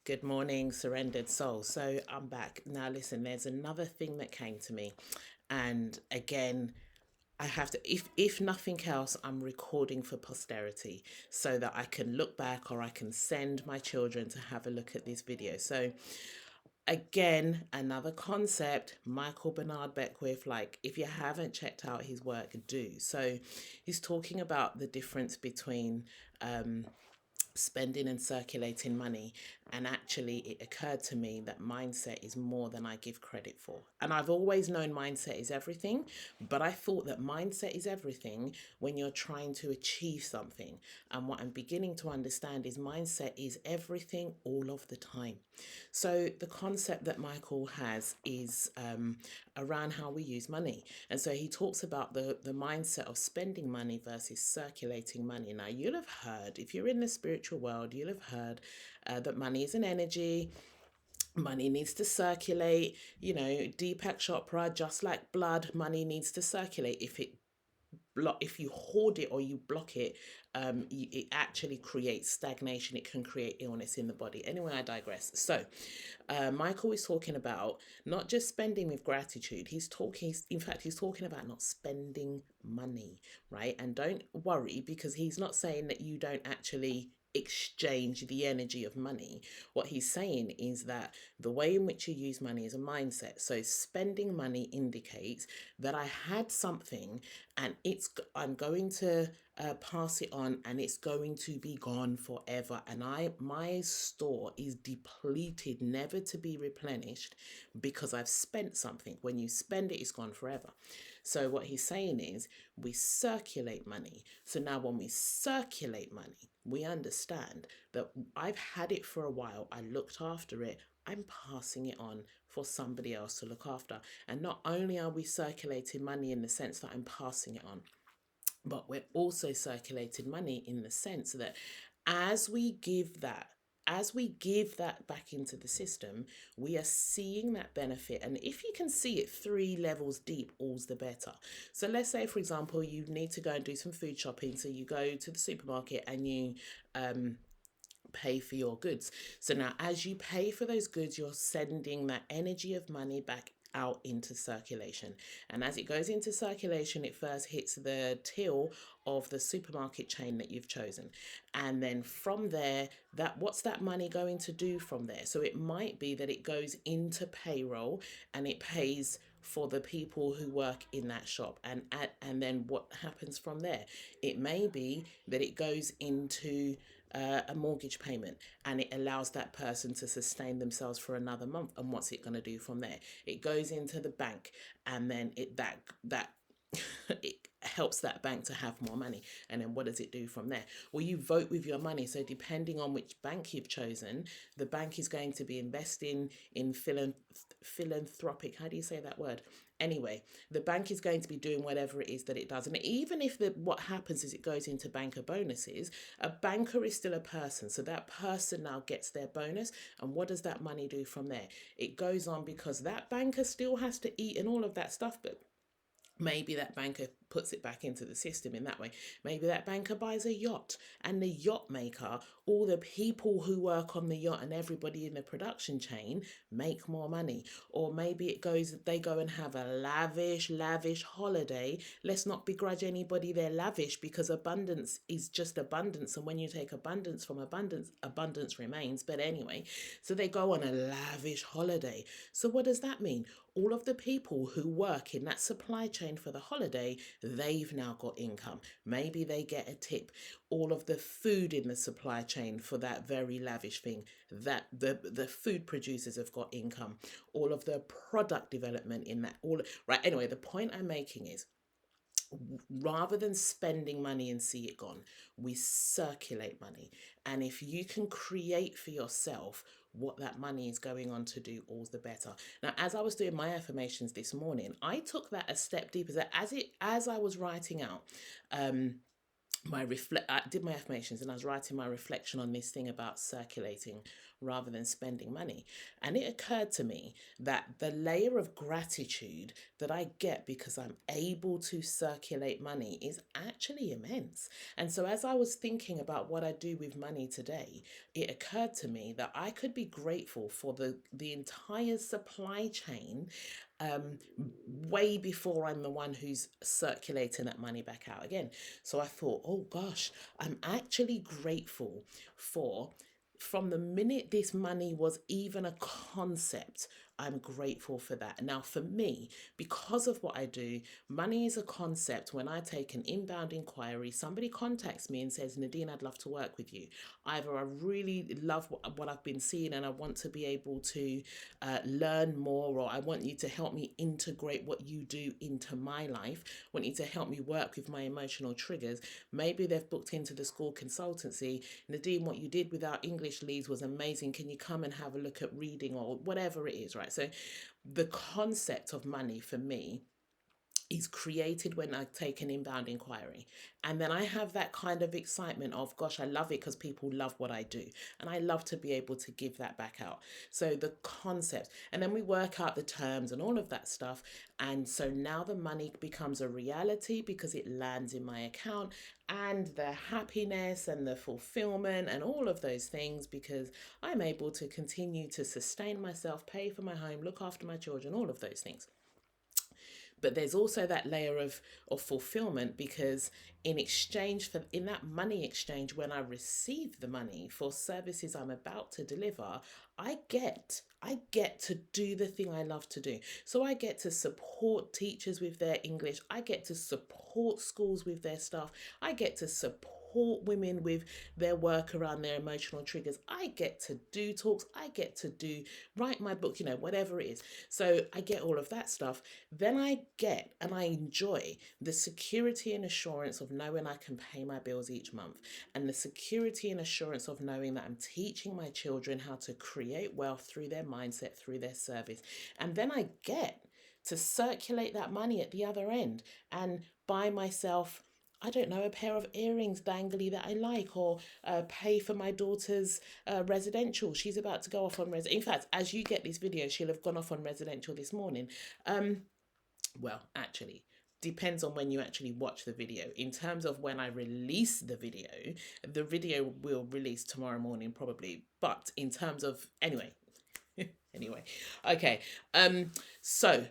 Good morning, surrendered soul. So I'm back. Now listen, there's another thing that came to me. And again, I have to if nothing else, I'm recording for posterity so that I can look back or I can send my children to have a look at this video. So again, another concept, Michael Bernard Beckwith, like if you haven't checked out his work, do. So he's talking about the difference between um spending and circulating money. And actually, it occurred to me that mindset is more than I give credit for. And I've always known mindset is everything, but I thought that mindset is everything when you're trying to achieve something. And what I'm beginning to understand is mindset is everything all of the time. So the concept that Michael has is around how we use money. And so he talks about the mindset of spending money versus circulating money. Now, you'll have heard, if you're in the spiritual world, you'll have heard that money is an energy. Money needs to circulate. You know, Deepak Chopra, just like blood, money needs to circulate. If you hoard it or you block it, it actually creates stagnation. It can create illness in the body. Anyway, I digress. So Michael is talking about not just spending with gratitude. In fact, he's talking about not spending money, right? And don't worry, because he's not saying that you don't actually exchange the energy of money. What he's saying is that the way in which you use money is a mindset. So spending money indicates that I had something and I'm going to pass it on, and it's going to be gone forever, and my store is depleted, never to be replenished, because I've spent something. When you spend it, it's gone forever. So what he's saying is we circulate money. So now when we circulate money, we understand that I've had it for a while, I looked after it, I'm passing it on for somebody else to look after. And not only are we circulating money in the sense that I'm passing it on, but we're also circulating money in the sense that as we give that back into the system, we are seeing that benefit. And if you can see it 3 levels deep, all's the better. So let's say, for example, you need to go and do some food shopping. So you go to the supermarket and you pay for your goods. So now, as you pay for those goods, you're sending that energy of money back out into circulation. And as it goes into circulation, it first hits the till of the supermarket chain that you've chosen. And then from there, that what's that money going to do from there? So it might be that it goes into payroll and it pays for the people who work in that shop, and then what happens from there? It may be that it goes into a mortgage payment, and it allows that person to sustain themselves for another month. And what's it going to do from there? It goes into the bank, and then that it helps that bank to have more money. And then what does it do from there? Well, you vote with your money. So depending on which bank you've chosen, the bank is going to be investing in philanthropic, how do you say that word? Anyway, the bank is going to be doing whatever it is that it does. And even if what happens is it goes into banker bonuses, a banker is still a person. So that person now gets their bonus. And what does that money do from there? It goes on, because that banker still has to eat and all of that stuff, but maybe that banker puts it back into the system in that way. Maybe that banker buys a yacht, and the yacht maker, all the people who work on the yacht and everybody in the production chain make more money. Or maybe they go and have a lavish holiday. Let's not begrudge anybody their lavish, because abundance is just abundance. And when you take abundance from abundance, abundance remains. But anyway, so they go on a lavish holiday. So what does that mean? All of the people who work in that supply chain for the holiday, they've now got income. Maybe they get a tip. All of the food in the supply chain for that very lavish thing, that the food producers have got income. All of the product development in that, all right. Anyway, the point I'm making is, rather than spending money and see it gone, we circulate money. And if you can create for yourself what that money is going on to do, all's the better. Now, as I was doing my affirmations this morning, I took that a step deeper. That as I was writing out I did my affirmations and I was writing my reflection on this thing about circulating rather than spending money. And it occurred to me that the layer of gratitude that I get because I'm able to circulate money is actually immense. And so as I was thinking about what I do with money today, it occurred to me that I could be grateful for the entire supply chain, um, way before I'm the one who's circulating that money back out again. So I thought, oh gosh, I'm actually grateful for, from the minute this money was even a concept, I'm grateful for that. Now, for me, because of what I do, money is a concept. When I take an inbound inquiry, somebody contacts me and says, Nadine, I'd love to work with you. Either I really love what I've been seeing and I want to be able to learn more, or I want you to help me integrate what you do into my life, I want you to help me work with my emotional triggers. Maybe they've booked into the school consultancy. Nadine, what you did with our English leads was amazing. Can you come and have a look at reading or whatever it is, right? So the concept of money for me is created when I take an inbound inquiry. And then I have that kind of excitement of, gosh, I love it because people love what I do. And I love to be able to give that back out. So the concept, and then we work out the terms and all of that stuff. And so now the money becomes a reality because it lands in my account, and the happiness and the fulfillment and all of those things, because I'm able to continue to sustain myself, pay for my home, look after my children, all of those things. But there's also that layer of fulfillment, because in exchange for, in that money exchange, when I receive the money for services I'm about to deliver, I get to do the thing I love to do. So I get to support teachers with their English, I get to support schools with their staff, I get to support women with their work around their emotional triggers, I get to do talks, I get to do, write my book, whatever it is. So I get all of that stuff. Then I get and I enjoy the security and assurance of knowing I can pay my bills each month, and the security and assurance of knowing that I'm teaching my children how to create wealth through their mindset, through their service. And then I get to circulate that money at the other end and buy myself, I don't know, a pair of earrings dangly that I like, or pay for my daughter's residential. She's about to go off on In fact, as you get this video, she'll have gone off on residential this morning. Well, actually, depends on when you actually watch the video. In terms of when I release the video will release tomorrow morning probably. But in terms of, anyway, okay. So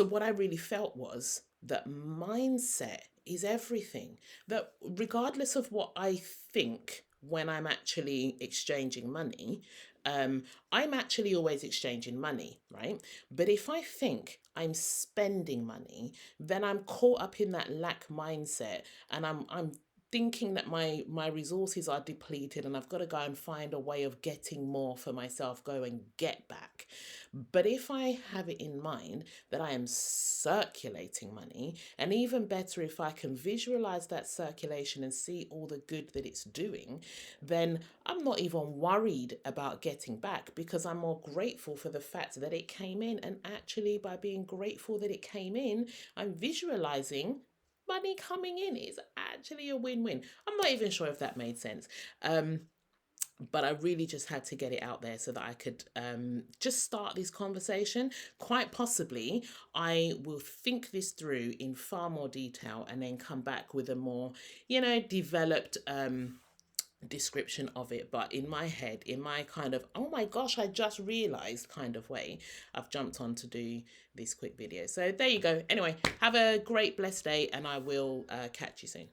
what I really felt was that mindset is everything. That regardless of what I think when I'm actually exchanging money, I'm actually always exchanging money, right? But if I think I'm spending money, then I'm caught up in that lack mindset, and I'm thinking that my resources are depleted and I've got to go and find a way of getting more for myself, go and get back. But if I have it in mind that I am circulating money, and even better, if I can visualize that circulation and see all the good that it's doing, then I'm not even worried about getting back, because I'm more grateful for the fact that it came in. And actually, by being grateful that it came in, I'm visualizing money coming in. Is actually a win-win. I'm not even sure if that made sense. But I really just had to get it out there so that I could just start this conversation. Quite possibly, I will think this through in far more detail and then come back with a more, developed description of it. But in my head, in my kind of, oh my gosh, I just realized kind of way, I've jumped on to do this quick video. So there you go. Anyway, have a great blessed day, and I will catch you soon.